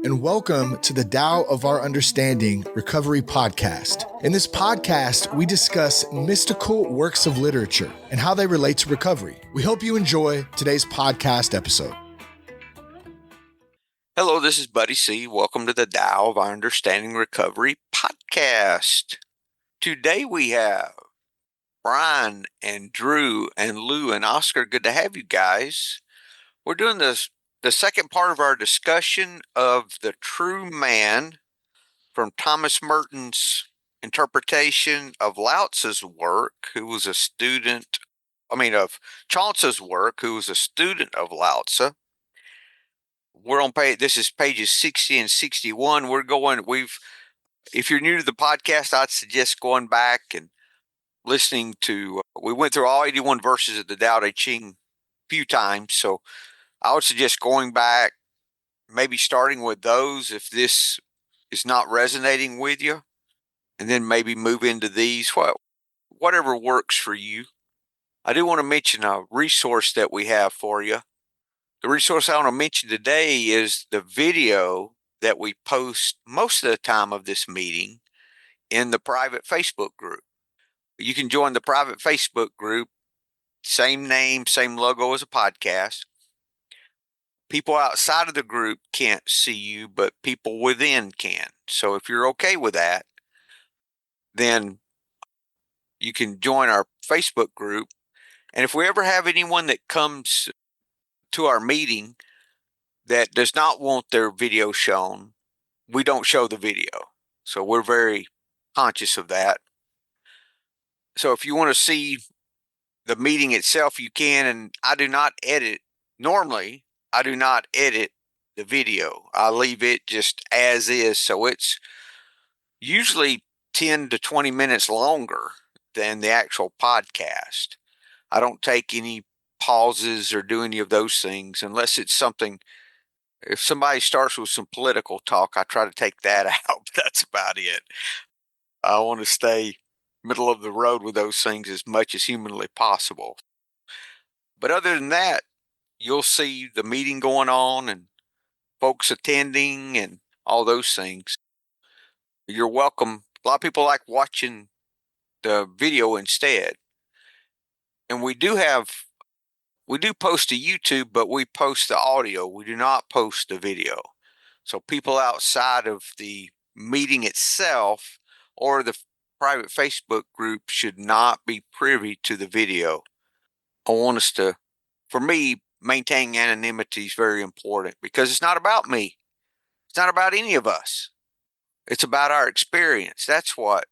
and welcome to the Tao of Our Understanding Recovery Podcast. In this podcast, we discuss mystical works of literature and how they relate to recovery. We hope you enjoy today's podcast episode. Hello, this is Buddy C. Welcome to the Tao of Our Understanding Recovery Podcast. Today we have Brian and Drew and Lou and Oscar. Good to have you guys. We're doing the second part of our discussion of the true man from Thomas Merton's interpretation of Lao Tzu's work, who was a student, of Chuang Tzu's work, who was a student of Lao Tzu. We're on this is pages 60 and 61. If you're new to the podcast, I'd suggest going back and listening to, we went through all 81 verses of the Tao Te Ching a few times. So I would suggest going back, maybe starting with those if this is not resonating with you, and then maybe move into these, whatever works for you. I do want to mention a resource that we have for you. The resource I want to mention today is the video that we post most of the time of this meeting in the private Facebook group. You can join the private Facebook group, same name, same logo as a podcast. People outside of the group can't see you, but people within can. So if you're okay with that, then you can join our Facebook group. And if we ever have anyone that comes to our meeting that does not want their video shown, we don't show the video. So we're very conscious of that. So if you want to see the meeting itself, you can. And I do not edit. Normally, I do not edit the video. I leave it just as is. So it's usually 10 to 20 minutes longer than the actual podcast. I don't take any pauses or do any of those things unless it's something. If somebody starts with some political talk, I try to take that out. That's about it. I want to stay middle of the road with those things as much as humanly possible. But other than that, you'll see the meeting going on and folks attending and all those things. You're welcome. A lot of people like watching the video instead. And we do post to YouTube, but we post the audio. We do not post the video. So people outside of the meeting itself or the private Facebook group should not be privy to the video. I want us to, for me, maintaining anonymity is very important because it's not about me. It's not about any of us. It's about our experience. That's what,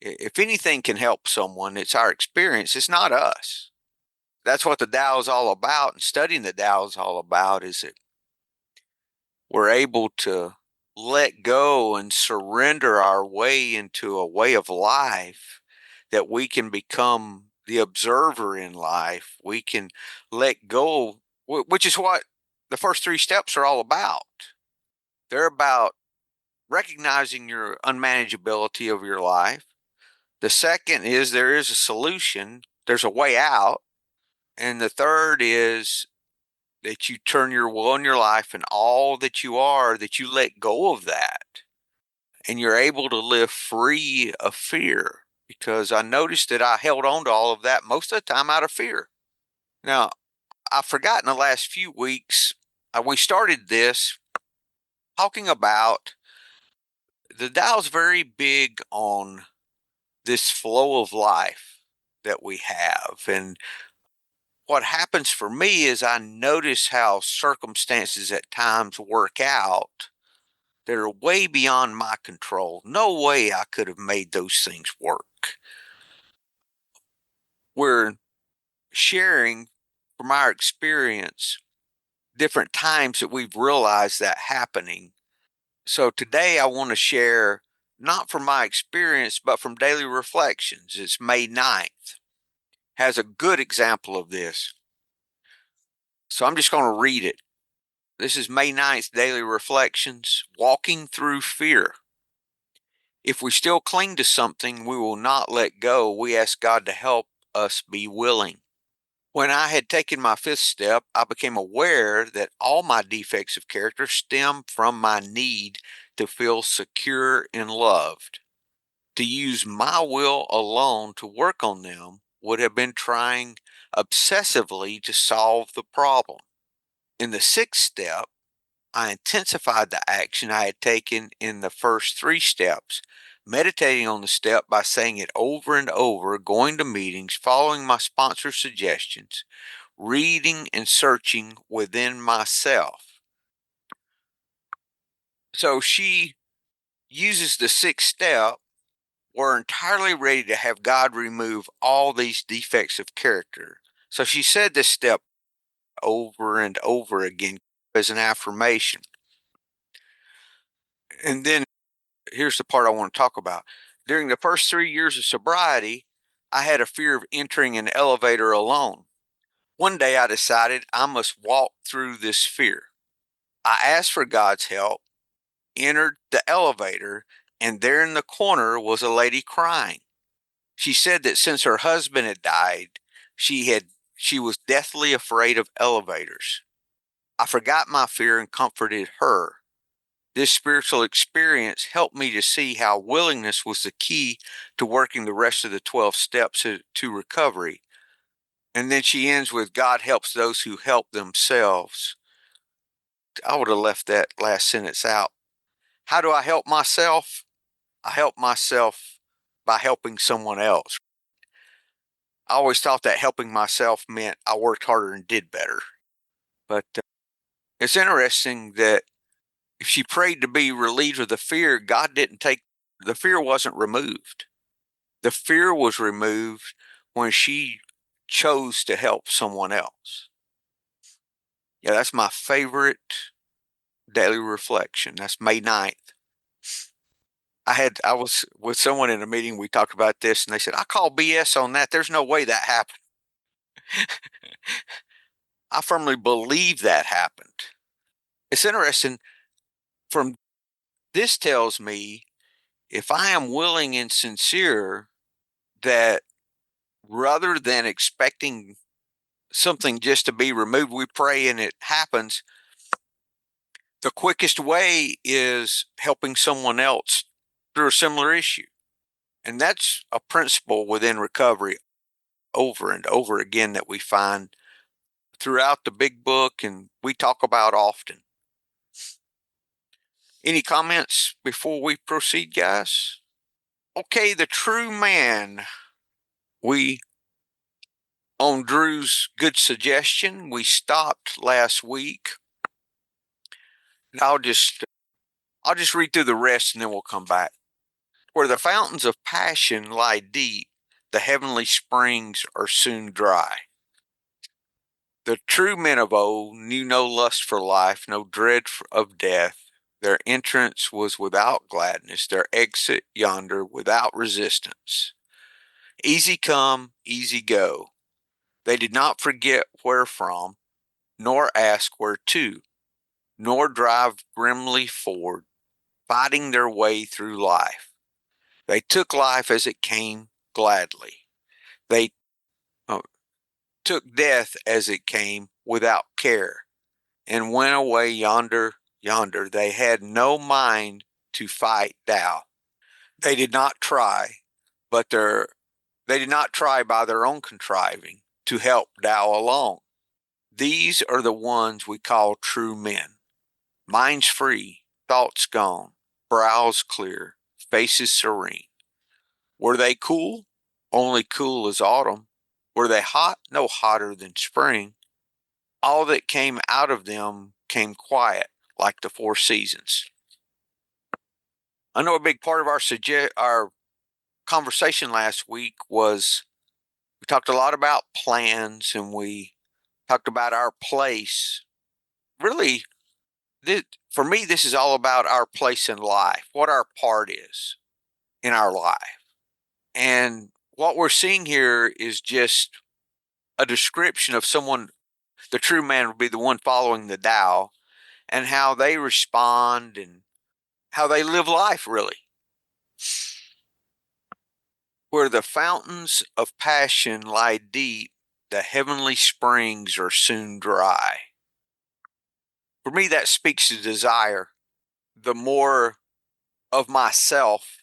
if anything can help someone, it's our experience. It's not us. That's what the Tao is all about, and studying the Tao is all about, is that we're able to let go and surrender our way into a way of life that we can become the observer in life. We can let go, which is what the first three steps are all about. They're about recognizing your unmanageability of your life. The second is there is a solution. There's a way out. And the third is that you turn your will in your life and all that you are, that you let go of that. And you're able to live free of fear. Because I noticed that I held on to all of that most of the time out of fear. Now, I've forgotten the last few weeks, we started this talking about the Tao's very big on this flow of life that we have. And what happens for me is I notice how circumstances at times work out that are way beyond my control. No way I could have made those things work. We're sharing from our experience different times that we've realized that happening. So today I want to share, not from my experience, but from Daily Reflections. It's May 9th. Has a good example of this. So I'm just going to read it. This is May 9th, Daily Reflections, Walking Through Fear. If we still cling to something we will not let go, we ask God to help us be willing. When I had taken my fifth step, I became aware that all my defects of character stem from my need to feel secure and loved. To use my will alone to work on them would have been trying obsessively to solve the problem. In the sixth step, I intensified the action I had taken in the first three steps, meditating on the step by saying it over and over, going to meetings, following my sponsor's suggestions, reading and searching within myself. So she uses the sixth step. We're entirely ready to have God remove all these defects of character. So she said this step over and over again as an affirmation. And then here's the part I want to talk about. During the first 3 years of sobriety, I had a fear of entering an elevator alone. One day I decided I must walk through this fear. I asked for God's help, entered the elevator, and there in the corner was a lady crying. She said that since her husband had died, she was deathly afraid of elevators. I forgot my fear and comforted her. This spiritual experience helped me to see how willingness was the key to working the rest of the 12 steps to recovery. And then she ends with God helps those who help themselves. I would have left that last sentence out. How do I help myself? I help myself by helping someone else. I always thought that helping myself meant I worked harder and did better. But it's interesting that if she prayed to be relieved of the fear, God didn't take, the fear wasn't removed. The fear was removed when she chose to help someone else. Yeah, that's my favorite daily reflection. That's May 9th. I was with someone in a meeting, we talked about this, and they said, I call BS on that. There's no way that happened. I firmly believe that happened. It's interesting. From this tells me if I am willing and sincere, that rather than expecting something just to be removed, we pray and it happens. The quickest way is helping someone else through a similar issue. And that's a principle within recovery over and over again that we find throughout the big book and we talk about often. Any comments before we proceed, guys? Okay, the true man. We, on Drew's good suggestion, we stopped last week. And I'll just read through the rest and then we'll come back. Where the fountains of passion lie deep, the heavenly springs are soon dry. The true men of old knew no lust for life, no dread of death. Their entrance was without gladness, their exit yonder without resistance. Easy come, easy go. They did not forget where from, nor ask where to, nor drive grimly forward, fighting their way through life. They took life as it came gladly. They took death as it came without care, and went away yonder. They had no mind to fight Tao. They did not try, but they did not try by their own contriving to help Tao along. These are the ones we call true men. Minds free, thoughts gone, brows clear, faces serene. Were they cool? Only cool as autumn. Were they hot? No hotter than spring. All that came out of them came quiet, like the four seasons. I know a big part of our conversation last week was we talked a lot about plans and we talked about our place. Really, for me, this is all about our place in life, what our part is in our life. And what we're seeing here is just a description of someone, the true man would be the one following the Tao, and how they respond and how they live life, really. Where the fountains of passion lie deep, the heavenly springs are soon dry. For me, that speaks to desire. The more of myself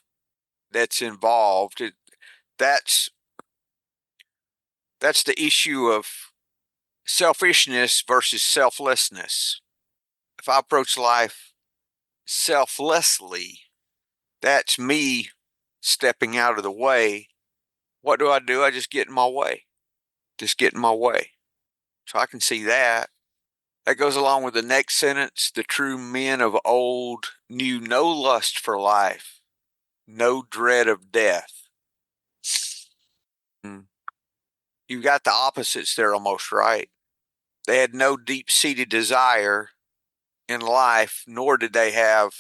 that's involved, that's the issue of selfishness versus selflessness. If I approach life selflessly, that's me stepping out of the way. What do? I just get in my way. Just get in my way. So I can see that. That goes along with the next sentence. The true men of old knew no lust for life, no dread of death. You've got the opposites there almost, right? They had no deep-seated desire in life, nor did they have,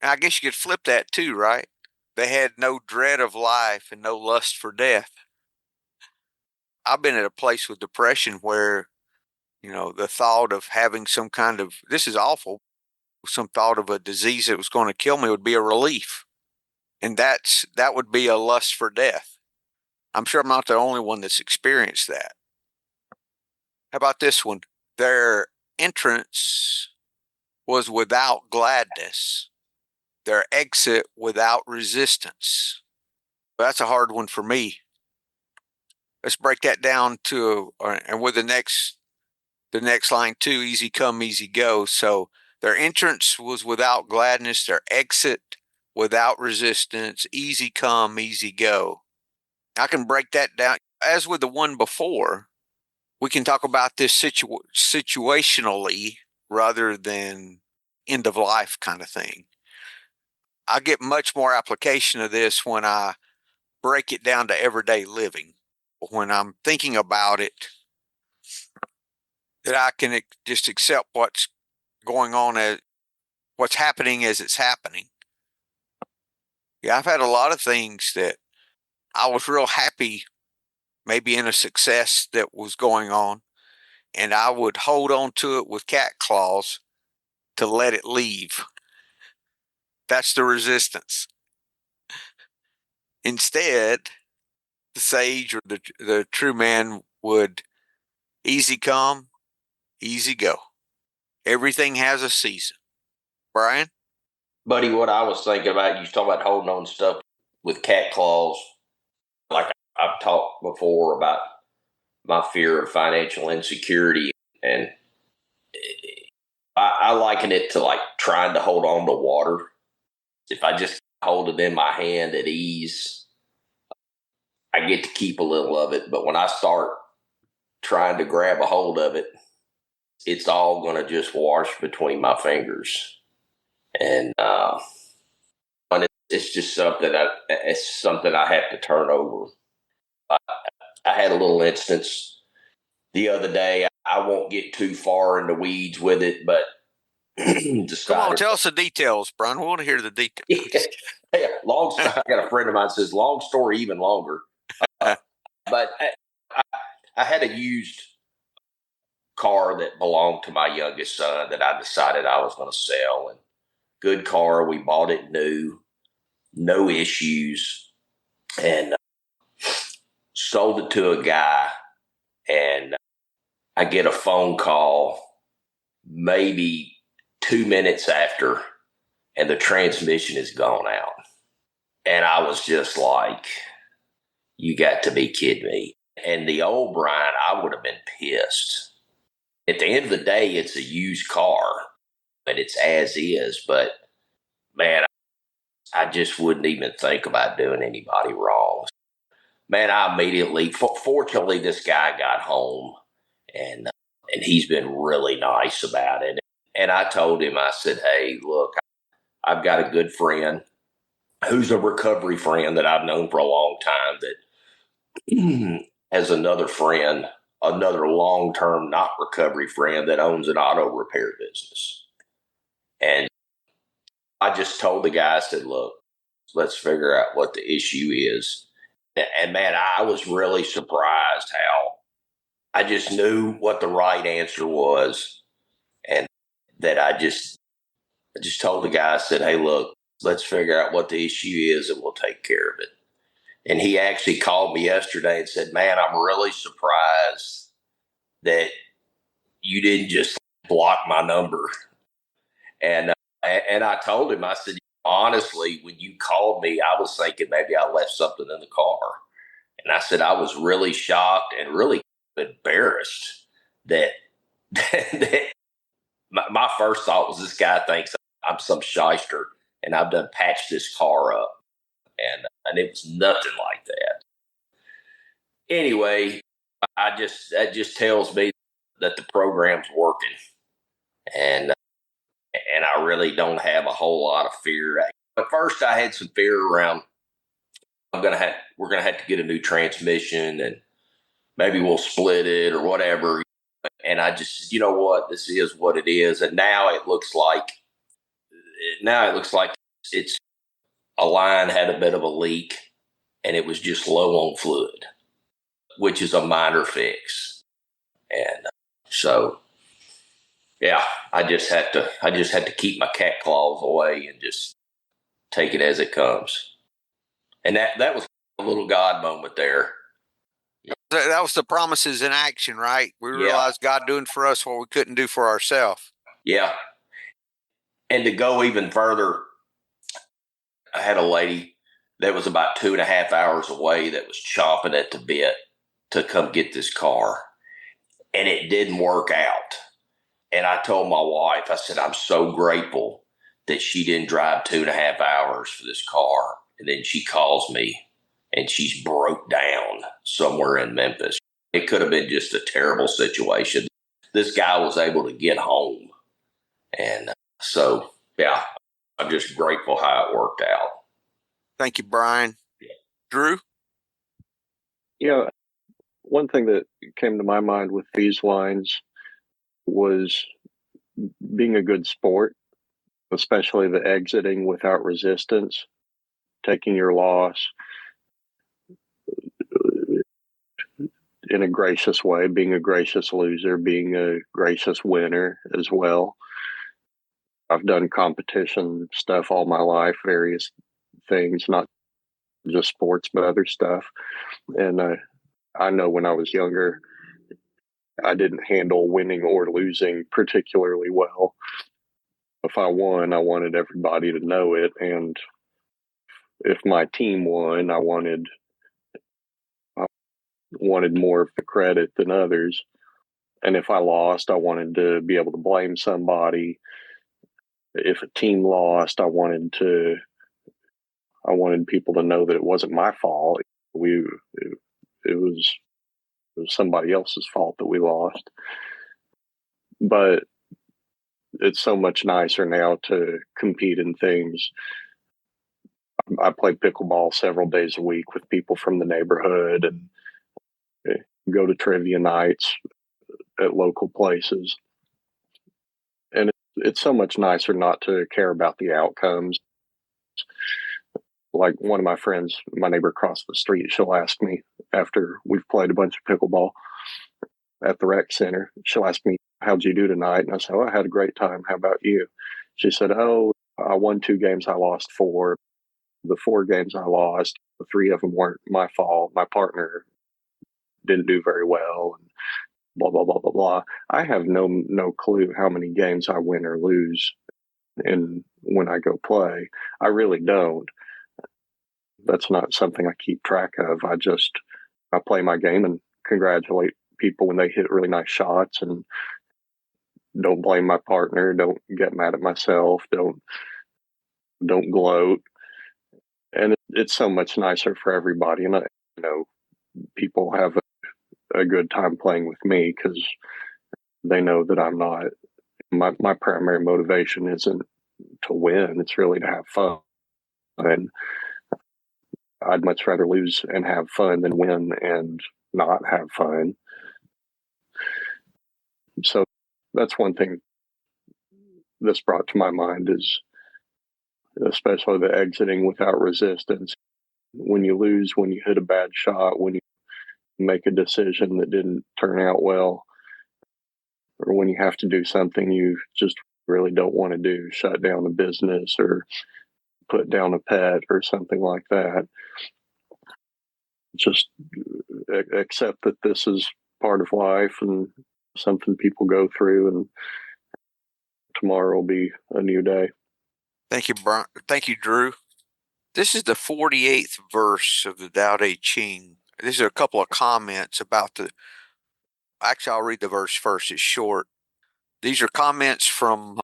and I guess you could flip that too, right? They had no dread of life and no lust for death. I've been at a place with depression where, the thought of having some kind of, this is awful, some thought of a disease that was going to kill me would be a relief. And that would be a lust for death. I'm sure I'm not the only one that's experienced that. How about this one? Their entrance was without gladness, their exit without resistance. That's a hard one for me. Let's break that down and with the next line too, easy come, easy go. So their entrance was without gladness, their exit without resistance, easy come, easy go. I can break that down. As with the one before, we can talk about this situationally rather than end of life kind of thing. I get much more application of this when I break it down to everyday living. When I'm thinking about it, that I can just accept what's going on, as what's happening as it's happening. Yeah, I've had a lot of things that I was real happy, maybe in a success that was going on, and I would hold on to it with cat claws to let it leave. That's the resistance. Instead, the sage or the true man would easy come, easy go. Everything has a season. Brian? Buddy, what I was thinking about, you talking about holding on to stuff with cat claws. Like I've talked before about my fear of financial insecurity, and I liken it to like trying to hold on to water. If I just hold it in my hand at ease, I get to keep a little of it. But when I start trying to grab a hold of it, it's all going to just wash between my fingers. And it's just something I have to turn over. I had a little instance the other day. I won't get too far in the weeds with it, but Come on, tell us the details, Brian. We want to hear the details. Yeah, I got a friend of mine says long story, even longer. But I had a used car that belonged to my youngest son that I decided I was going to sell. And good car. We bought it new, no issues, and sold it to a guy. And I get a phone call maybe 2 minutes after, and the transmission is gone out. And I was just like, you got to be kidding me. And the old Brian, I would have been pissed. At the end of the day, it's a used car, and it's as is. But, man, I just wouldn't even think about doing anybody wrong. Man, I immediately, fortunately, this guy got home, and he's been really nice about it. And I told him, I said, hey, look, I've got a good friend who's a recovery friend that I've known for a long time that has another friend, another long-term not recovery friend that owns an auto repair business. And I just told the guy, I said, look, let's figure out what the issue is. And man, I was really surprised how I just knew what the right answer was. And that I just told the guy, I said, hey, look, let's figure out what the issue is and we'll take care of it. And he actually called me yesterday and said, "Man, I'm really surprised that you didn't just block my number." And I told him, I said, "Honestly, when you called me, I was thinking maybe I left something in the car." And I said, I was really shocked and really embarrassed that, that my first thought was, this guy thinks I'm some shyster and I've done patched this car up. And it was nothing like that. Anyway, that just tells me that the program's working. And I really don't have a whole lot of fear. At first I had some fear around, we're gonna have to get a new transmission and maybe we'll split it or whatever. And I just, you know what, this is what it is. And now it looks like it's a line had a bit of a leak and it was just low on fluid, which is a minor fix. And so, yeah, I just had to keep my cat claws away and just take it as it comes. And that was a little God moment there. That was the promises in action, right? We realized God doing for us what we couldn't do for ourselves. Yeah. And to go even further, I had a lady that was about 2.5 hours away that was chomping at the bit to come get this car. And it didn't work out. And I told my wife, I said, I'm so grateful that she didn't drive 2.5 hours for this car. And then she calls me and she's broke down somewhere in Memphis. It could have been just a terrible situation. This guy was able to get home. And so, yeah, I'm just grateful how it worked out. Thank you, Brian. Drew? Yeah, one thing that came to my mind with these lines was being a good sport, especially the exiting without resistance, taking your loss in a gracious way, being a gracious loser, being a gracious winner as well. I've done competition stuff all my life, various things, not just sports, but other stuff. And I know when I was younger, I didn't handle winning or losing particularly well. If I won, I wanted everybody to know it. And if my team won, I wanted more of the credit than others. And if I lost, I wanted to be able to blame somebody. If a team lost, I wanted people to know that it wasn't my fault. It was somebody else's fault that we lost. But it's so much nicer now to compete in things. I play pickleball several days a week with people from the neighborhood and go to trivia nights at local places. And it's so much nicer not to care about the outcomes. Like one of my friends, my neighbor across the street, she'll ask me after we've played a bunch of pickleball at the rec center, she'll ask me, how'd you do tonight? And I said, I had a great time. How about you? She said, I won 2 games. I lost 4. The 4 games I lost, the 3 of them weren't my fault. My partner didn't do very well. And blah, blah, blah, blah, blah. I have no clue how many games I win or lose and when I go play. I really don't. That's not something I keep track of. I play my game and congratulate people when they hit really nice shots and don't blame my partner. Don't get mad at myself. Don't gloat. And it's so much nicer for everybody. And people have a good time playing with me because they know that I'm not, my primary motivation isn't to win. It's really to have fun. And I'd much rather lose and have fun than win and not have fun. So that's one thing that's brought to my mind is especially the exiting without resistance. When you lose, when you hit a bad shot, when you make a decision that didn't turn out well, or when you have to do something you just really don't want to do, shut down a business or put down a pet or something like that. just accept that this is part of life and something people go through, and tomorrow will be a new day. Thank you, Brian. Thank you, Drew. This is the 48th verse of the Tao Te Ching. These are a couple of comments about actually, I'll read the verse first. It's short. These are comments from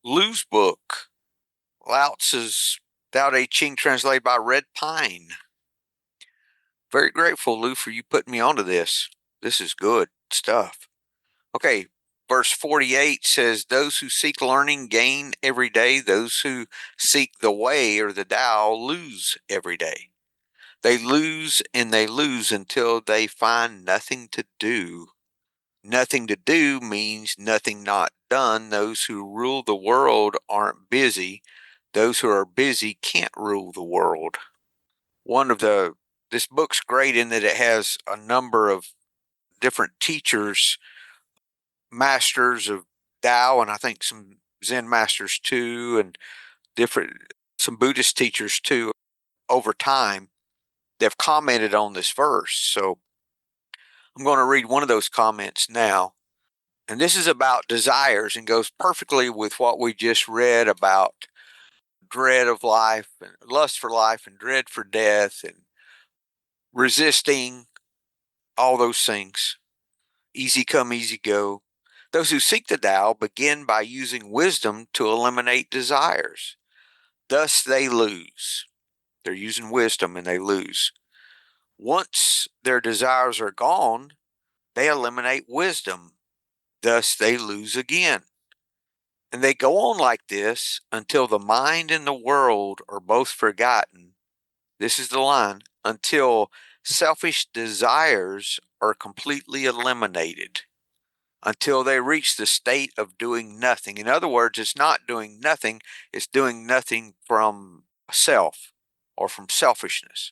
Lu's book, Lao Tzu's Tao Te Ching, translated by Red Pine. Very grateful, Lu, for you putting me onto this. This is good stuff. Okay, verse 48 says, those who seek learning gain every day. Those who seek the way or the Tao lose every day. They lose and they lose until they find nothing to do. Nothing to do means nothing not done. Those who rule the world aren't busy. Those who are busy can't rule the world. This book's great in that it has a number of different teachers, masters of Tao, and I think some Zen masters too, and some Buddhist teachers too, over time. They've commented on this verse. So I'm going to read one of those comments now. And this is about desires and goes perfectly with what we just read about dread of life and lust for life and dread for death and resisting, all those things. Easy come, easy go. Those who seek the Tao begin by using wisdom to eliminate desires. Thus they lose. They're using wisdom and they lose. Once their desires are gone, they eliminate wisdom. Thus they lose again. And they go on like this until the mind and the world are both forgotten. This is the line. Until selfish desires are completely eliminated. Until they reach the state of doing nothing. In other words, it's not doing nothing. It's doing nothing from self or from selfishness.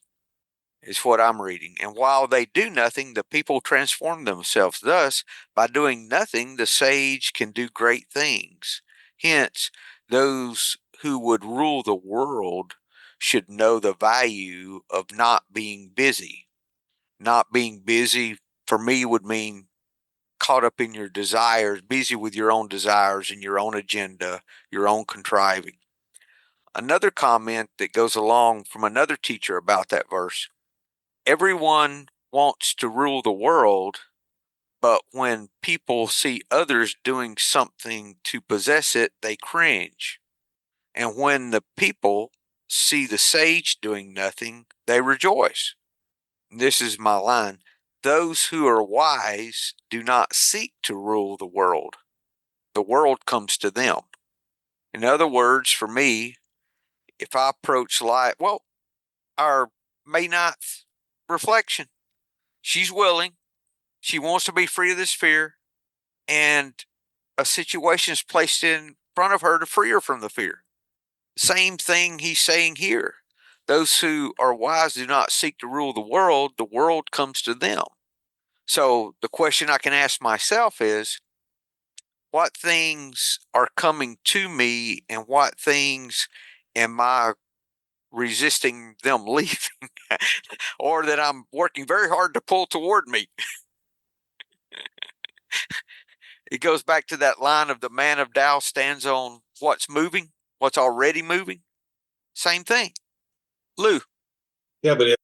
Is what I'm reading. And while they do nothing, the people transform themselves. Thus, by doing nothing, the sage can do great things. Hence, those who would rule the world should know the value of not being busy. Not being busy, for me, would mean caught up in your desires, busy with your own desires and your own agenda, your own contriving. Another comment that goes along from another teacher about that verse. Everyone wants to rule the world, but when people see others doing something to possess it, they cringe. And when the people see the sage doing nothing, they rejoice. This is my line. Those who are wise do not seek to rule the world. The world comes to them. In other words, for me, if I approach life, our May 9th reflection, she's willing. She wants to be free of this fear. And a situation is placed in front of her to free her from the fear. Same thing he's saying here. Those who are wise do not seek to rule the world comes to them. So the question I can ask myself is, what things are coming to me and what things am I resisting them leaving or that I'm working very hard to pull toward me? It goes back to that line of the man of Tao stands on what's moving, what's already moving. Same thing. Lou. Yeah, but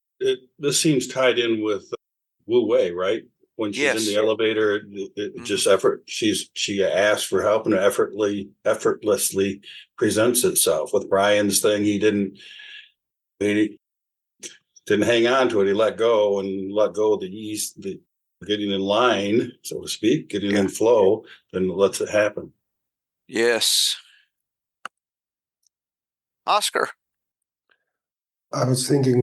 this seems tied in with Wu Wei, right? When she's in the elevator, just effort. She asks for help and effortlessly presents itself. With Brian's thing, he didn't hang on to it. He let go of the ease, the getting in line, so to speak, getting in flow, then lets it happen. Yes. Oscar. I was thinking,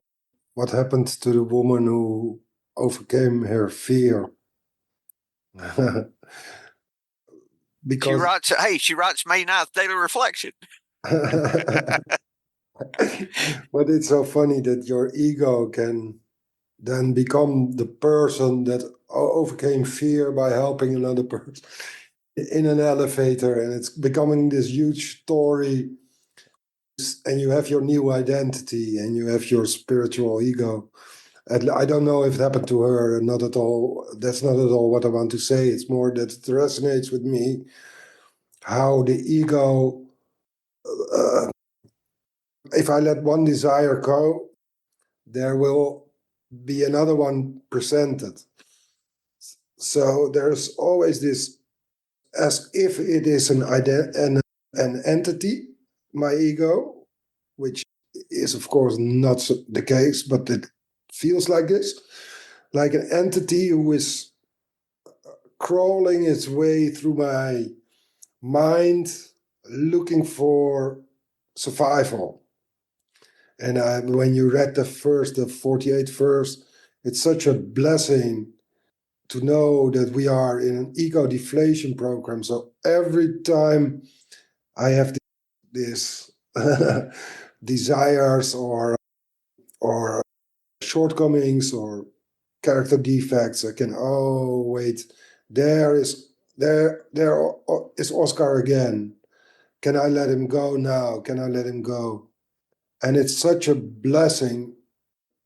what happened to the woman who overcame her fear? Because she writes May 9th Daily Reflection. But it's so funny that your ego can then become the person that overcame fear by helping another person in an elevator, and it's becoming this huge story, and you have your new identity and you have your spiritual ego. I don't know if it happened to her, not at all. That's not at all what I want to say. It's more that it resonates with me how the ego, if I let one desire go, there will be another one presented. So there's always this, as if it is an entity, my ego, which is of course not the case, but it feels like this, like an entity who is crawling its way through my mind, looking for survival. And when you read the 48th verse, it's such a blessing to know that we are in an ego deflation program. So every time I have this desires or shortcomings or character defects, I can, oh wait, there is Oscar again. Can I let him go now? Can I let him go? And it's such a blessing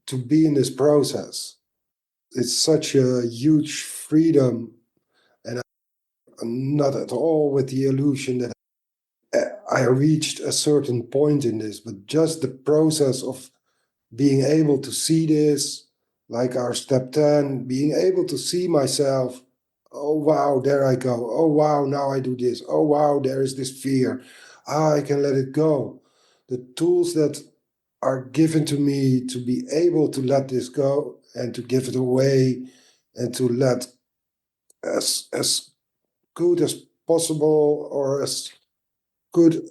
to be in this process. It's such a huge freedom, and I'm not at all with the illusion that I reached a certain point in this, but just the process of being able to see this, like our step 10, being able to see myself. Oh, wow, there I go. Oh, wow, now I do this. Oh, wow, there is this fear. Ah, I can let it go. The tools that are given to me to be able to let this go and to give it away and to let as good as possible or as good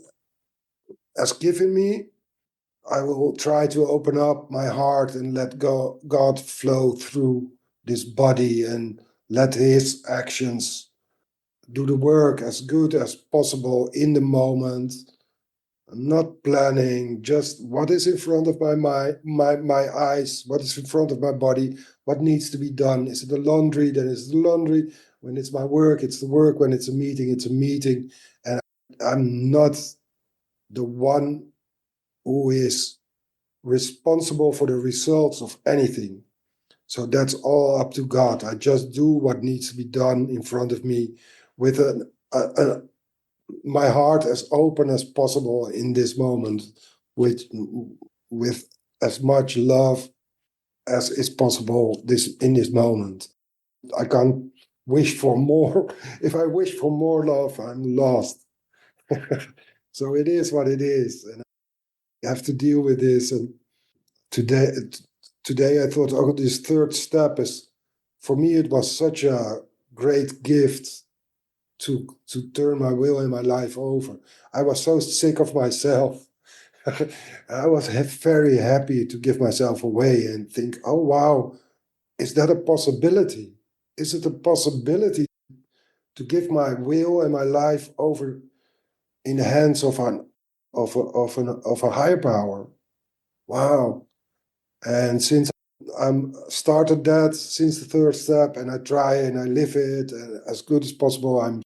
as given me, I will try to open up my heart and let God flow through this body and let his actions do the work as good as possible in the moment. Not planning, just what is in front of my eyes, what is in front of my body, what needs to be done. Is it the laundry? Then it's the laundry. When it's my work, it's the work. When it's a meeting, it's a meeting. And I'm not the one who is responsible for the results of anything. So that's all up to God. I just do what needs to be done in front of me with my heart as open as possible in this moment, with as much love as is possible in this moment. I can't wish for more. If I wish for more love, I'm lost. So it is what it is, and I have to deal with this. And today, today I thought, oh, this third step is, for me, it was such a great gift to turn my will and my life over. I was so sick of myself. I was very happy to give myself away and think, oh wow, is that a possibility? Is it a possibility to give my will and my life over in the hands of a higher power? Wow! And since I'm started that since the third step, and I try and I live it as good as possible,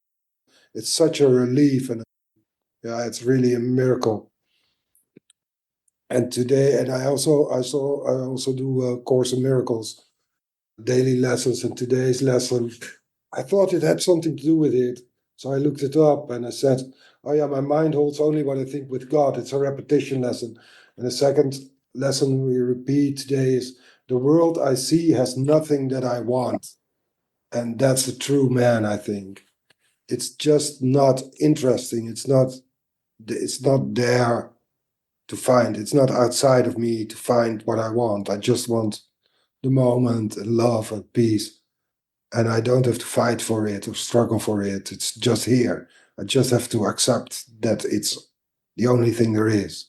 it's such a relief, and yeah, it's really a miracle. And today, and I also do a Course in Miracles daily lessons. And today's lesson, I thought it had something to do with it, so I looked it up and I said, "Oh yeah, my mind holds only what I think with God." It's a repetition lesson. And the second lesson we repeat today is, "The world I see has nothing that I want," and that's the true man. I think it's just not interesting. It's not. It's not there to find. It's not outside of me to find what I want. I just want the moment and love and peace. And I don't have to fight for it or struggle for it. It's just here. I just have to accept that it's the only thing there is.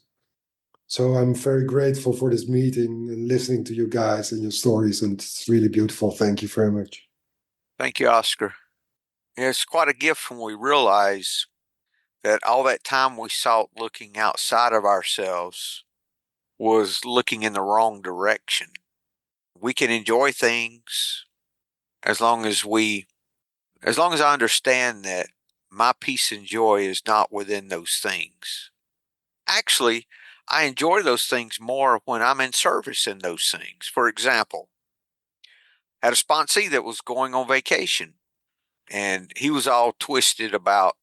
So I'm very grateful for this meeting and listening to you guys and your stories. And it's really beautiful. Thank you very much. Thank you, Oscar. It's quite a gift when we realize that all that time we sought looking outside of ourselves was looking in the wrong direction. We can enjoy things as long as I understand that my peace and joy is not within those things. Actually, I enjoy those things more when I'm in service in those things. For example, had a sponsee that was going on vacation, and he was all twisted about,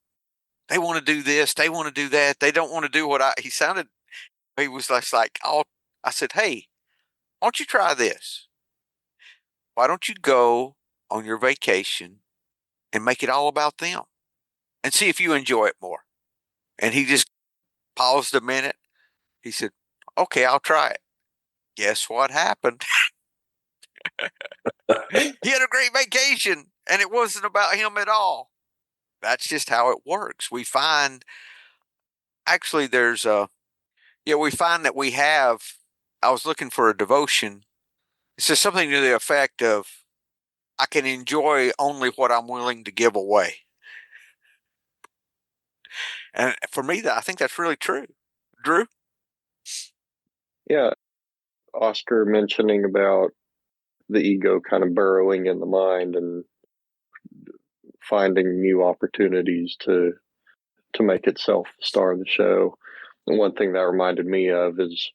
they want to do this, they want to do that, they don't want to do what he was just like, oh, I said, hey, why don't you try this? Why don't you go on your vacation and make it all about them and see if you enjoy it more? And he just paused a minute. He said, okay, I'll try it. Guess what happened? He had a great vacation and it wasn't about him at all. That's just how it works. We find actually we find that I was looking for a devotion. It says something to the effect of, I can enjoy only what I'm willing to give away. And for me, I think that's really true. Drew? Yeah. Oscar mentioning about the ego kind of burrowing in the mind and finding new opportunities to make itself the star of the show. And one thing that reminded me of is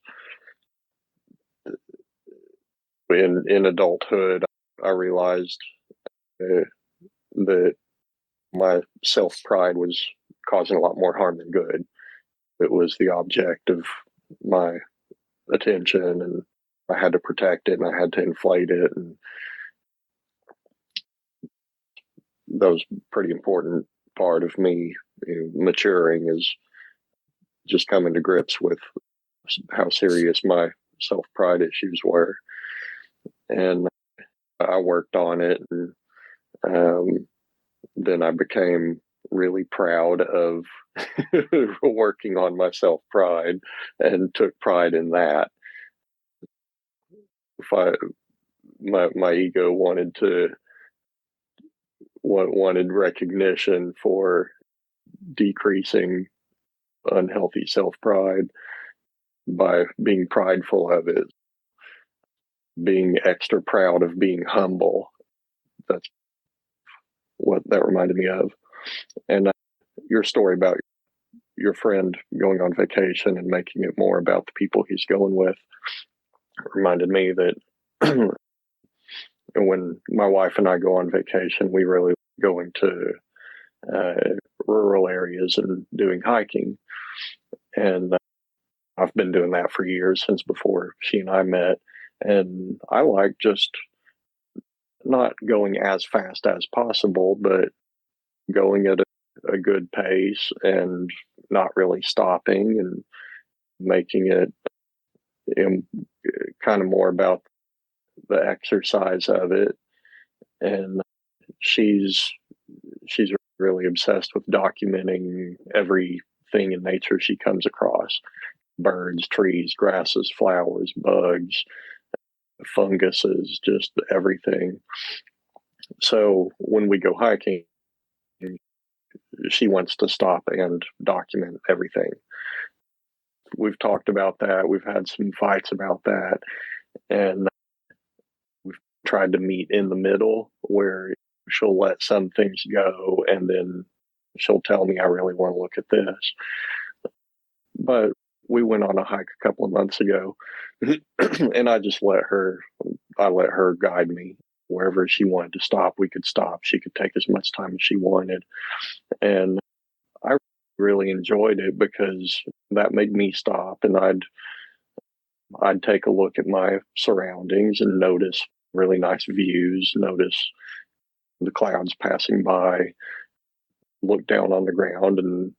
in adulthood, I realized that my self-pride was causing a lot more harm than good. It was the object of my attention, and I had to protect it and I had to inflate it. And that was a pretty important part of me maturing, is just coming to grips with how serious my self-pride issues were. And I worked on it, and then I became really proud of working on my self-pride and took pride in that. If my ego wanted recognition for decreasing unhealthy self-pride by being prideful of it, being extra proud of being humble. That's what that reminded me of. And your story about your friend going on vacation and making it more about the people he's going with reminded me that when my wife and I go on vacation, we really go into rural areas and doing hiking. And I've been doing that for years, since before she and I met. And I like just not going as fast as possible, but going at a good pace and not really stopping, and making it kind of more about the exercise of it. And she's really obsessed with documenting everything in nature she comes across: birds, trees, grasses, flowers, bugs, funguses, just everything. So when we go hiking, she wants to stop and document everything. We've talked about that. We've had some fights about that. And we've tried to meet in the middle, where she'll let some things go and then she'll tell me, I really want to look at this. But we went on a hike a couple of months ago and I let her guide me. Wherever she wanted to stop, we could stop. She could take as much time as she wanted. And I really enjoyed it, because that made me stop, and I'd take a look at my surroundings and notice really nice views, notice the clouds passing by, look down on the ground and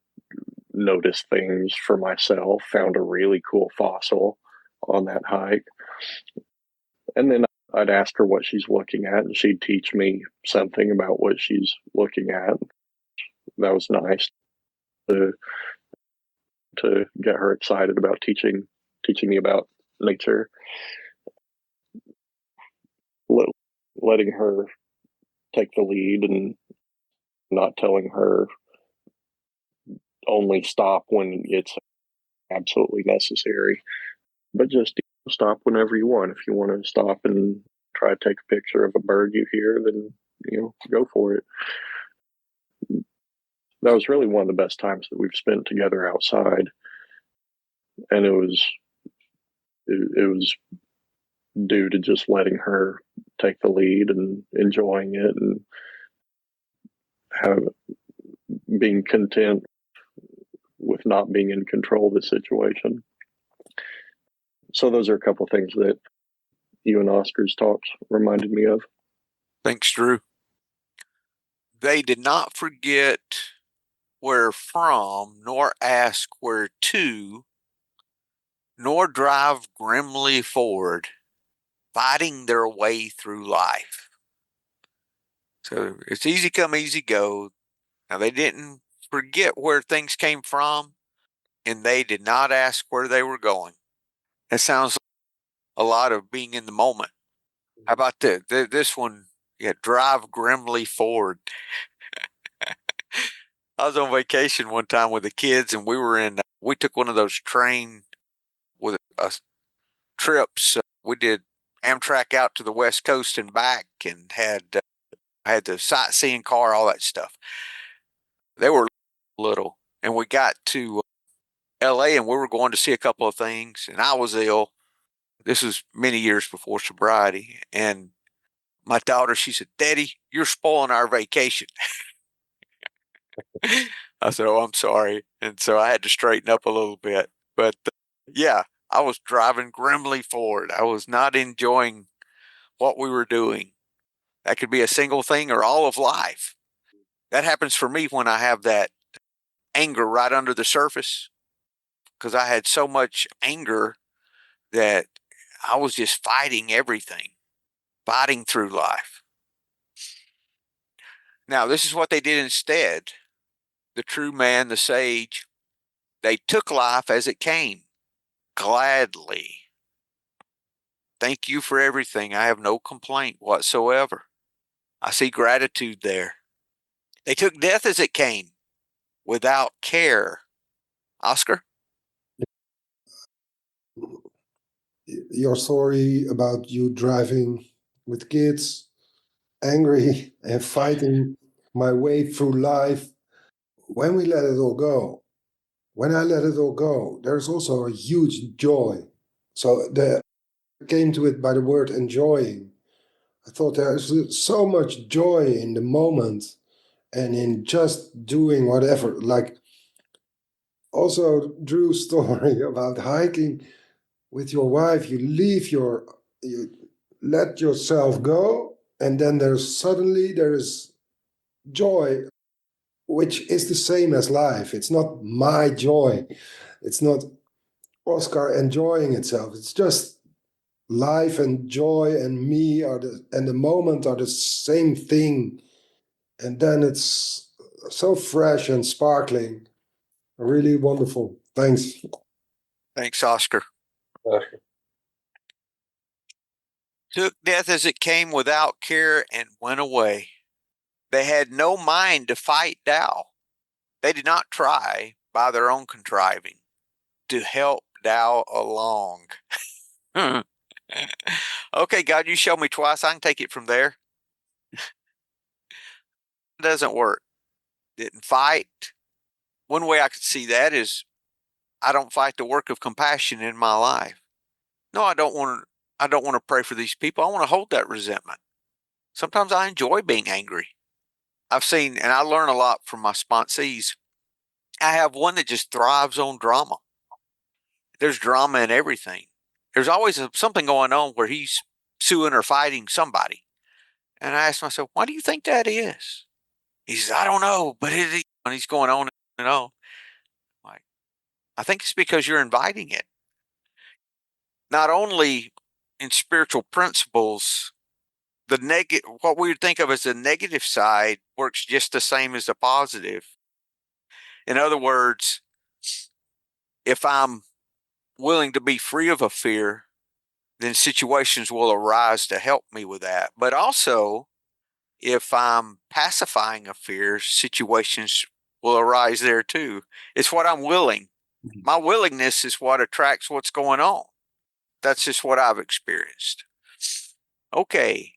notice things for myself. Found a really cool fossil on that hike. And then I'd ask her what she's looking at, and she'd teach me something about what she's looking at. That was nice to get her excited about teaching me about nature. Letting her take the lead and not telling her only stop when it's absolutely necessary, but just stop whenever you want. If you want to stop and try to take a picture of a bird you hear, then go for it. That was really one of the best times that we've spent together outside. and it was due to just letting her take the lead and enjoying it and being content with not being in control of the situation. So those are a couple of things that you and Oscar's talks reminded me of. Thanks, Drew. They did not forget where from, nor ask where to, nor drive grimly forward, fighting their way through life. So it's easy come, easy go. Now, they didn't forget where things came from, and they did not ask where they were going. That sounds like a lot of being in the moment. How about this one? Yeah, drive grimly forward. I was on vacation one time with the kids, and we took one of those train with trips. We did Amtrak out to the West Coast and back, and had the sightseeing car, all that stuff. They were little, and we got to LA, and we were going to see a couple of things, and I was ill. This was many years before sobriety, and my daughter, she said, "Daddy, you're spoiling our vacation." I said, "Oh, I'm sorry." And so I had to straighten up a little bit. But yeah, I was driving grimly forward. I was not enjoying what we were doing. That could be a single thing or all of life. That happens for me when I have that anger right under the surface, because I had so much anger that I was just fighting everything, fighting through life. Now, this is what they did instead. The true man, the sage, they took life as it came, gladly. Thank you for everything. I have no complaint whatsoever. I see gratitude there. They took death as it came, without care. Oscar? Your story about you driving with kids, angry and fighting my way through life. When we let it all go, when I let it all go, there's also a huge joy. So the came to it by the word enjoying. I thought there's so much joy in the moment and in just doing whatever. Like also Drew's story about hiking with your wife, you let yourself go, and then there is joy, which is the same as life. It's not my joy. It's not Oscar enjoying itself. It's just life and joy and me and the moment are the same thing. And then it's so fresh and sparkling. Really wonderful. Thanks. Thanks, Oscar. Took death as it came without care and went away. They had no mind to fight Tao. They did not try, by their own contriving, to help Tao along. Okay, God, you show me twice. I can take it from there. It doesn't work. Didn't fight. One way I could see that is I don't fight the work of compassion in my life. No, I don't want to pray for these people. I want to hold that resentment. Sometimes I enjoy being angry. I've seen, and I learn a lot from my sponsees. I have one that just thrives on drama. There's drama in everything. There's always something going on where he's suing or fighting somebody. And I ask myself, why do you think that is? He says, I don't know, but and he's going on and on. Like, I think it's because you're inviting it. Not only in spiritual principles, what we would think of as the negative side works just the same as the positive. In other words, if I'm willing to be free of a fear, then situations will arise to help me with that. But also, if I'm pacifying a fear, situations will arise there too. It's what I'm willing. My willingness is what attracts what's going on. That's just what I've experienced. Okay.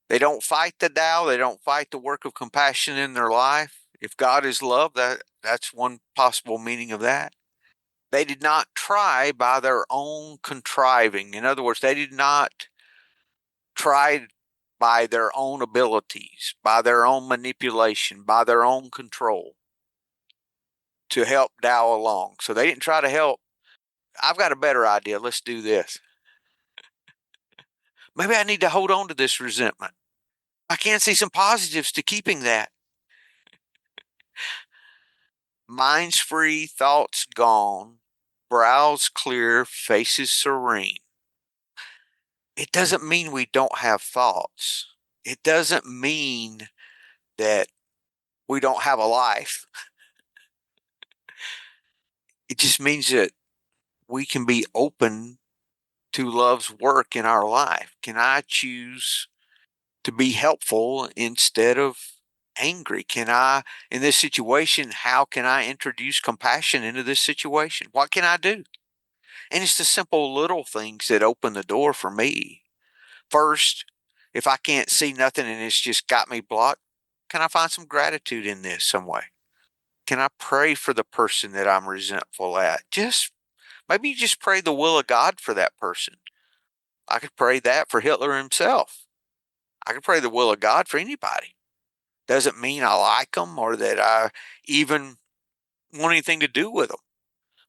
They don't fight the Tao. They don't fight the work of compassion in their life. If God is love, that's one possible meaning of that. They did not try by their own contriving. In other words, they did not try by their own abilities, by their own manipulation, by their own control to help Tao along. So they didn't try to help. I've got a better idea. Let's do this. Maybe I need to hold on to this resentment. I can see some positives to keeping that. Minds free, thoughts gone, brows clear, faces serene. It doesn't mean we don't have thoughts. It doesn't mean that we don't have a life. It just means that we can be open to love's work in our life. Can I choose to be helpful instead of angry? Can I, in this situation, how can I introduce compassion into this situation? What can I do? And it's the simple little things that open the door for me. First, if I can't see nothing and it's just got me blocked, can I find some gratitude in this some way? Can I pray for the person that I'm resentful at? Maybe just pray the will of God for that person. I could pray that for Hitler himself. I could pray the will of God for anybody. Doesn't mean I like them or that I even want anything to do with them.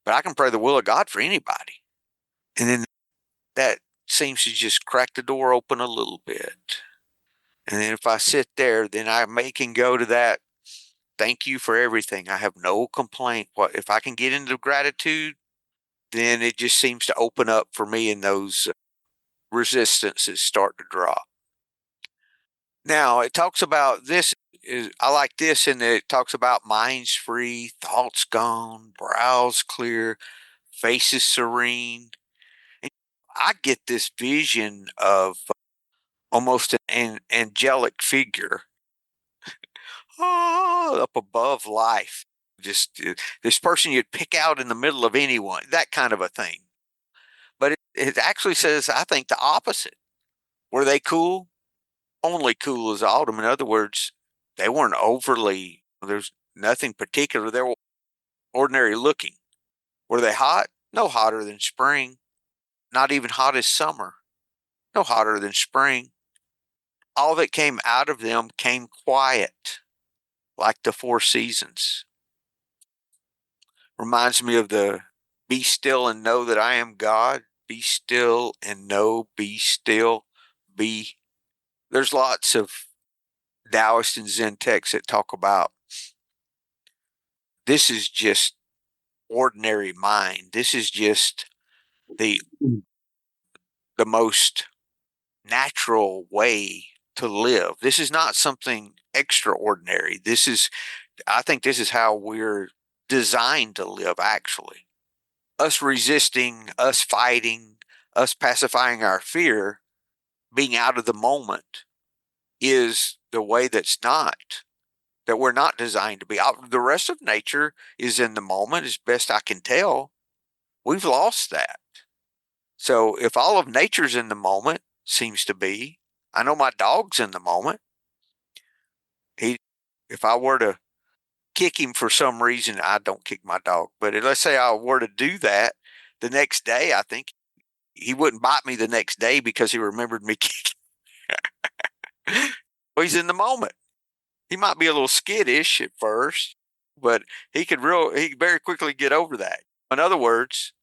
But I can pray the will of God for anybody. And then that seems to just crack the door open a little bit. And then if I sit there, then I can go to that. Thank you for everything. I have no complaint. If I can get into gratitude, then it just seems to open up for me and those resistances start to drop. Now, it talks about this. I like this in that it talks about minds free, thoughts gone, brows clear, faces serene. And I get this vision of almost an angelic figure up above life. Just this person you'd pick out in the middle of anyone, that kind of a thing. But it actually says, I think, the opposite. Were they cool? Only cool as autumn. In other words, they weren't overly, there's nothing particular. They were ordinary looking. Were they hot? No hotter than spring. Not even hot as summer. No hotter than spring. All that came out of them came quiet, like the four seasons. Reminds me of the be still and know that I am God. Be still and know, be still, be. There's lots of Taoist and Zen texts that talk about this is just ordinary mind. This is just the most natural way to live. This is not something extraordinary. I think this is how we're designed to live, actually. Us resisting, us fighting, us pacifying our fear, being out of the moment is the way that we're not designed to be. The rest of nature is in the moment, as best I can tell. We've lost that. So if all of nature's in the moment, seems to be, I know my dog's in the moment. If I were to kick him for some reason, I don't kick my dog, but let's say I were to do that the next day, I think he wouldn't bite me the next day because he remembered me kicking. Well, he's in the moment. He might be a little skittish at first, but he could very quickly get over that. In other words,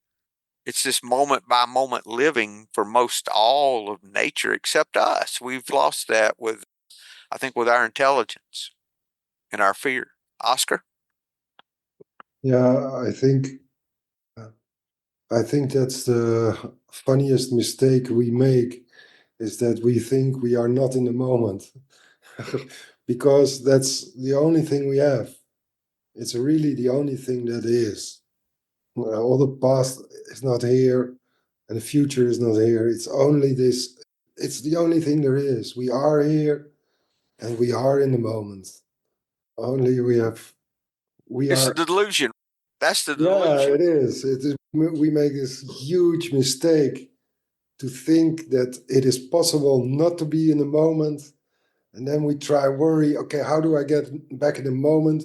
it's this moment by moment living for most all of nature except us. We've lost that with our intelligence and our fear. Oscar? Yeah, I think that's the funniest mistake we make, is that we think we are not in the moment. Because that's the only thing we have. It's really the only thing that is. All the past is not here and the future is not here. It's only this. It's the only thing there is. We are here and we are in the moment. Only we are. It's a delusion. That's the Yeah, delusion. it is. We make this huge mistake to think that it is possible not to be in the moment. And then we worry, okay, how do I get back in the moment?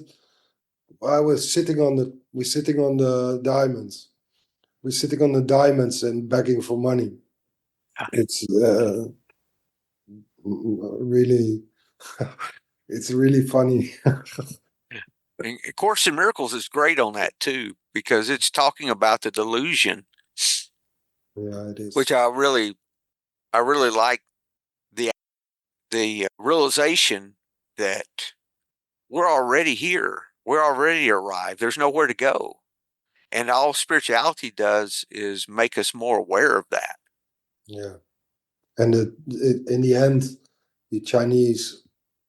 We're sitting on the diamonds. we're sitting on the diamonds and begging for money. It's really, it's really funny. And Course in Miracles is great on that too, because it's talking about the delusion. Yeah, it is. Which I really like the realization that we're already here. We're already arrived. There's nowhere to go. And all spirituality does is make us more aware of that. Yeah. And in the end, the Chinese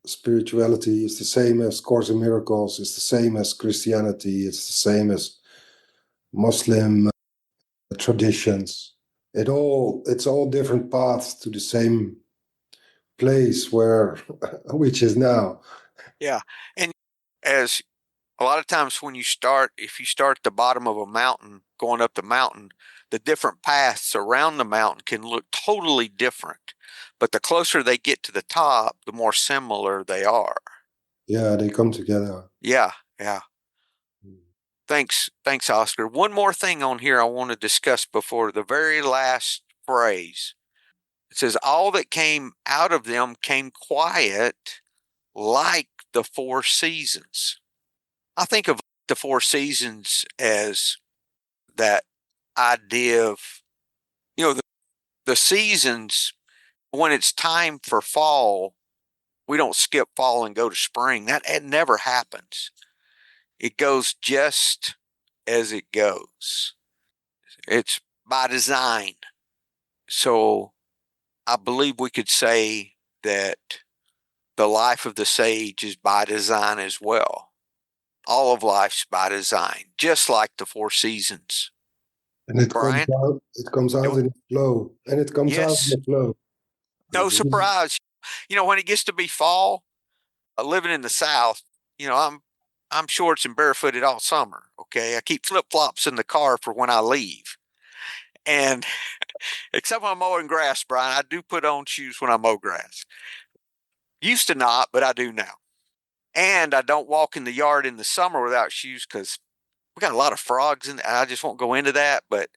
spirituality is the same as Course in Miracles, it's the same as Christianity, it's the same as Muslim traditions. It's all different paths to the same place which is now. Yeah. And as a lot of times when if you start at the bottom of a mountain, going up the mountain, the different paths around the mountain can look totally different. But the closer they get to the top, the more similar they are. Yeah, they come together. Yeah. Thanks, Oscar. One more thing on here I want to discuss before the very last phrase. It says, all that came out of them came quiet like the four seasons. I think of the four seasons as that idea of, the seasons. When it's time for fall, we don't skip fall and go to spring. It never happens. It goes just as it goes. It's by design. So I believe we could say that the life of the sage is by design as well. All of life's by design, just like the four seasons. And it Brian? comes out in the flow. And it comes out in the flow. No surprise. When it gets to be fall, living in the South, I'm shorts and barefooted all summer. Okay. I keep flip-flops in the car for when I leave. And except when I'm mowing grass, Brian, I do put on shoes when I mow grass. Used to not, but I do now. And I don't walk in the yard in the summer without shoes because we got a lot of frogs in there. I just won't go into that, but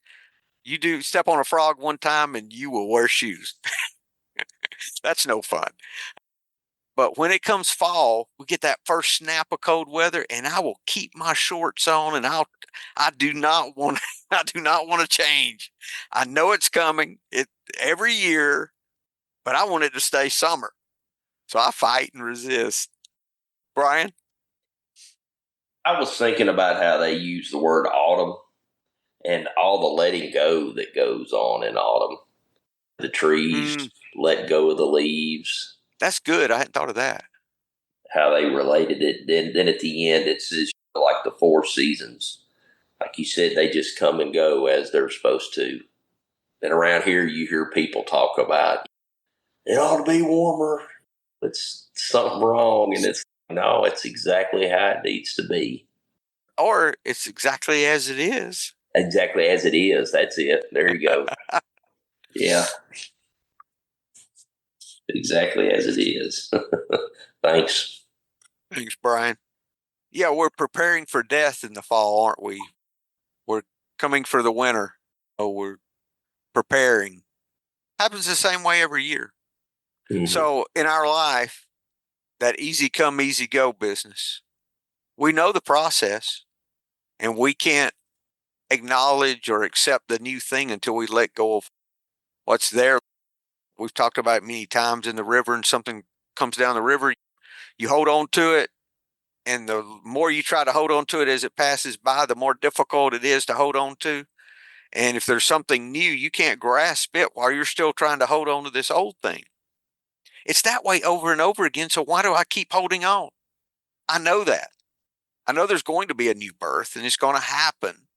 you do step on a frog one time and you will wear shoes. That's no fun. But when it comes fall, we get that first snap of cold weather, and I will keep my shorts on, and I do not want to change. I know it's coming every year, but I want it to stay summer. So I fight and resist. Brian? I was thinking about how they use the word autumn and all the letting go that goes on in autumn. The trees let go of the leaves. That's good. I hadn't thought of that. How they related it. Then at the end, it says like the four seasons. Like you said, they just come and go as they're supposed to. And around here, you hear people talk about, it ought to be warmer. It's something wrong. And it's exactly how it needs to be. Or it's exactly as it is. Exactly as it is. That's it. There you go. Yeah. Exactly as it is. Thanks. Thanks, Brian. Yeah, we're preparing for death in the fall, aren't we? We're coming for the winter. Oh, we're preparing. Happens the same way every year. Mm-hmm. So in our life, that easy come, easy go business, we know the process, and we can't acknowledge or accept the new thing until we let go of what's there. We've talked about it many times in the river, and something comes down the river, you hold on to it, and the more you try to hold on to it as it passes by, the more difficult it is to hold on to. And if there's something new, you can't grasp it while you're still trying to hold on to this old thing. It's that way over and over again. So why do I keep holding on? I know that. I know there's going to be a new birth, and it's going to happen.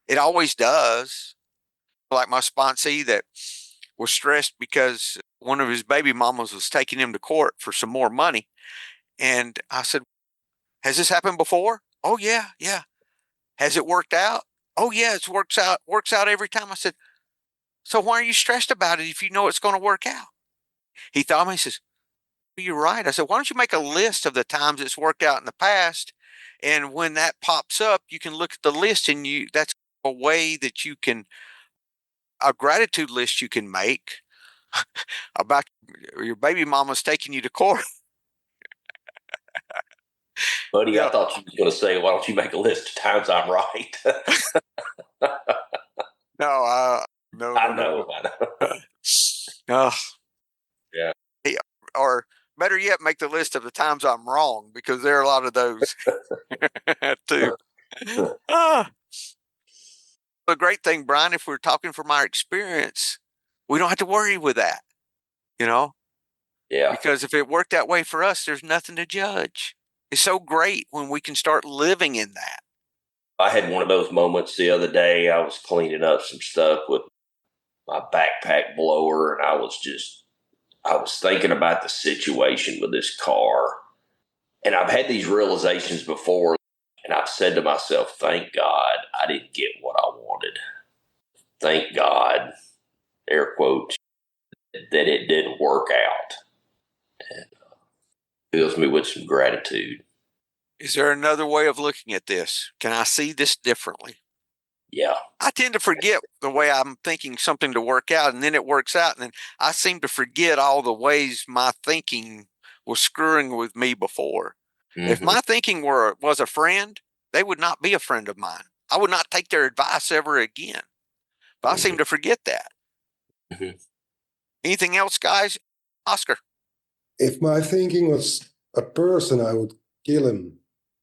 It always does. Like my sponsee that was stressed because one of his baby mamas was taking him to court for some more money. And I said, has this happened before? Oh, yeah. Has it worked out? Oh, yeah, it works out every time. I said, so why are you stressed about it if you know it's going to work out? He thought, he says, you're right. I said, why don't you make a list of the times it's worked out in the past? And when that pops up, you can look at the list and that's a way that you can, a gratitude list you can make about your baby mama's taking you to court. Buddy, I thought you were going to say, why don't you make a list of times I'm right? No. I know. Yeah. Or better yet, make the list of the times I'm wrong, because there are a lot of those too. The great thing, Brian, if we're talking from our experience, we don't have to worry with that, Yeah. Because if it worked that way for us, there's nothing to judge. It's so great when we can start living in that. I had one of those moments the other day. I was cleaning up some stuff with my backpack blower, and I was thinking about the situation with this car. And I've had these realizations before, and I've said to myself, thank God I didn't get what I wanted. Thank God, air quotes, that it didn't work out. And fills me with some gratitude. Is there another way of looking at this? Can I see this differently? Yeah. I tend to forget the way I'm thinking something to work out, and then it works out. And then I seem to forget all the ways my thinking was screwing with me before. Mm-hmm. If my thinking was a friend, they would not be a friend of mine. I would not take their advice ever again. But I seem to forget that. Mm-hmm. Anything else, guys? Oscar? If my thinking was a person, I would kill him.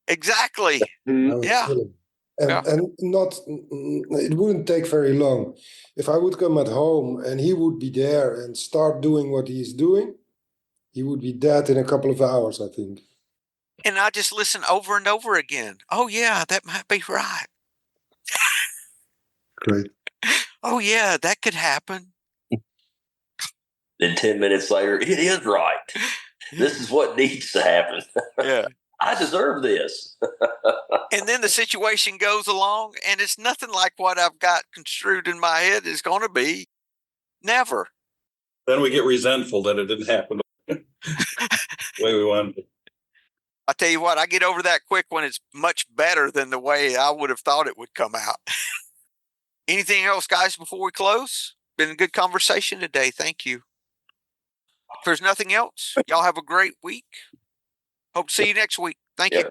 Exactly. I would kill him. And it wouldn't take very long. If I would come at home and he would be there and start doing what he's doing, he would be dead in a couple of hours, I think. And I just listen over and over again. Oh, yeah, that might be right. Great. Oh, yeah, that could happen. Then 10 minutes later, it is right. This is what needs to happen. Yeah. I deserve this. And then the situation goes along, and it's nothing like what I've got construed in my head is going to be. Never. Then we get resentful that it didn't happen the way we wanted. I tell you what, I get over that quick when it's much better than the way I would have thought it would come out. Anything else, guys, before we close? Been a good conversation today. Thank you. If there's nothing else, y'all have a great week. Hope to see you next week. Thank you.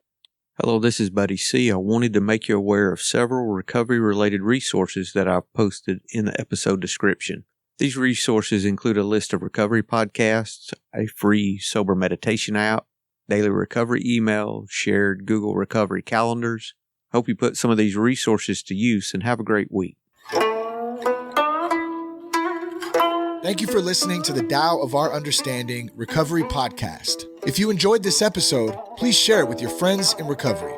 Hello, this is Buddy C. I wanted to make you aware of several recovery-related resources that I've posted in the episode description. These resources include a list of recovery podcasts, a free sober meditation app, daily recovery email, shared Google recovery calendars. Hope you put some of these resources to use and have a great week. Thank you for listening to the Tao of Our Understanding Recovery Podcast. If you enjoyed this episode, please share it with your friends in recovery.